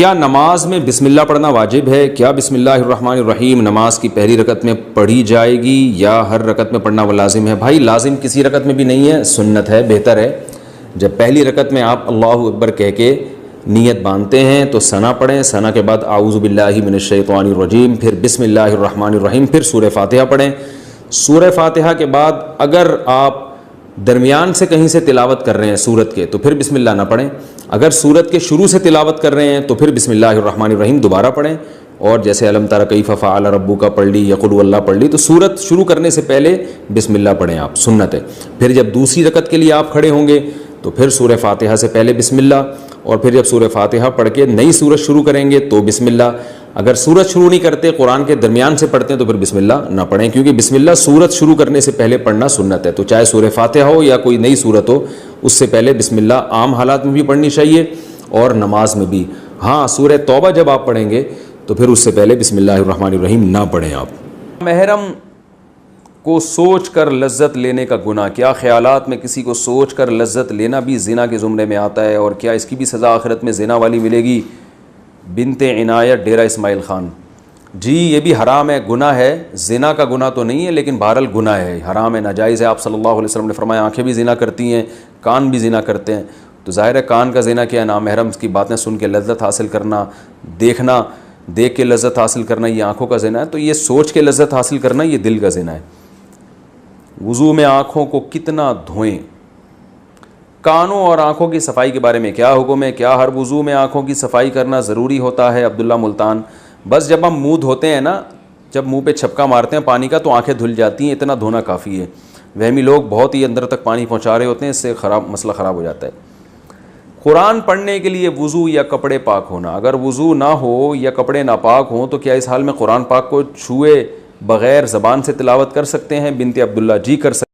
کیا نماز میں بسم اللہ پڑھنا واجب ہے؟ کیا بسم اللہ الرحمن الرحیم نماز کی پہلی رکعت میں پڑھی جائے گی یا ہر رکعت میں پڑھنا وہ لازم ہے؟ بھائی لازم کسی رکعت میں بھی نہیں ہے، سنت ہے، بہتر ہے جب پہلی رکعت میں آپ اللہ اکبر کہہ کے نیت باندھتے ہیں تو ثنا پڑھیں، ثنا کے بعد اعوذ باللہ من الشیطان الرجیم، پھر بسم اللہ الرحمن الرحیم، پھر سورہ فاتحہ پڑھیں۔ سورہ فاتحہ کے بعد اگر آپ درمیان سے کہیں سے تلاوت کر رہے ہیں سورت کے تو پھر بسم اللہ نہ پڑھیں، اگر سورت کے شروع سے تلاوت کر رہے ہیں تو پھر بسم اللہ الرحمن الرحیم دوبارہ پڑھیں، اور جیسے الم تر کیف فعل ربک پڑھ لی یا قل واللہ پڑھ لی تو سورت شروع کرنے سے پہلے بسم اللہ پڑھیں آپ، سنت ہے۔ پھر جب دوسری رکعت کے لیے آپ کھڑے ہوں گے تو پھر سورہ فاتحہ سے پہلے بسم اللہ، اور پھر جب سورہ فاتحہ پڑھ کے نئی سورت شروع کریں گے تو بسم اللہ۔ اگر سورت شروع نہیں کرتے، قرآن کے درمیان سے پڑھتے ہیں تو پھر بسم اللہ نہ پڑھیں، کیونکہ بسم اللہ سورت شروع کرنے سے پہلے پڑھنا سنت ہے۔ تو چاہے سورہ فاتحہ ہو یا کوئی نئی سورت ہو، اس سے پہلے بسم اللہ عام حالات میں بھی پڑھنی چاہیے اور نماز میں بھی۔ ہاں سورہ توبہ جب آپ پڑھیں گے تو پھر اس سے پہلے بسم اللہ الرحمن الرحیم نہ پڑھیں آپ۔ محرم کو سوچ کر لذت لینے کا گناہ، کیا خیالات میں کسی کو سوچ کر لذت لینا بھی زنا کے زمرے میں آتا ہے، اور کیا اس کی بھی سزا آخرت میں زنا والی ملے گی؟ بنت عنایت، ڈیرہ اسماعیل خان۔ جی یہ بھی حرام ہے، گناہ ہے، زنا کا گناہ تو نہیں ہے لیکن بہرحال گناہ ہے، حرام ہے، ناجائز ہے۔ آپ صلی اللہ علیہ وسلم نے فرمایا آنکھیں بھی زنا کرتی ہیں، کان بھی زنا کرتے ہیں، تو ظاہر ہے کان کا زنا کیا ہے؟ نامحرم کی باتیں سن کے لذت حاصل کرنا، دیکھنا، دیکھ کے لذت حاصل کرنا، یہ آنکھوں کا زنا ہے۔ تو یہ سوچ کے لذت حاصل کرنا یہ دل کا زنا ہے۔ وضو میں آنکھوں کو کتنا دھوئیں؟ کانوں اور آنکھوں کی صفائی کے بارے میں کیا حکم ہے؟ کیا ہر وضو میں آنکھوں کی صفائی کرنا ضروری ہوتا ہے؟ عبداللہ ملتان۔ بس جب ہم منہ دھوتے ہیں نا، جب منہ پہ چھپکا مارتے ہیں پانی کا تو آنکھیں دھل جاتی ہیں، اتنا دھونا کافی ہے۔ وہمی لوگ بہت ہی اندر تک پانی پہنچا رہے ہوتے ہیں، اس سے مسئلہ خراب ہو جاتا ہے۔ قرآن پڑھنے کے لیے وضو یا کپڑے پاک ہونا، اگر وضو نہ ہو یا کپڑے ناپاک ہوں تو کیا اس حال میں قرآن پاک کو چھوئے بغیر زبان سے تلاوت کر سکتے ہیں؟ بنت عبداللہ، جی کر سکتے ہیں۔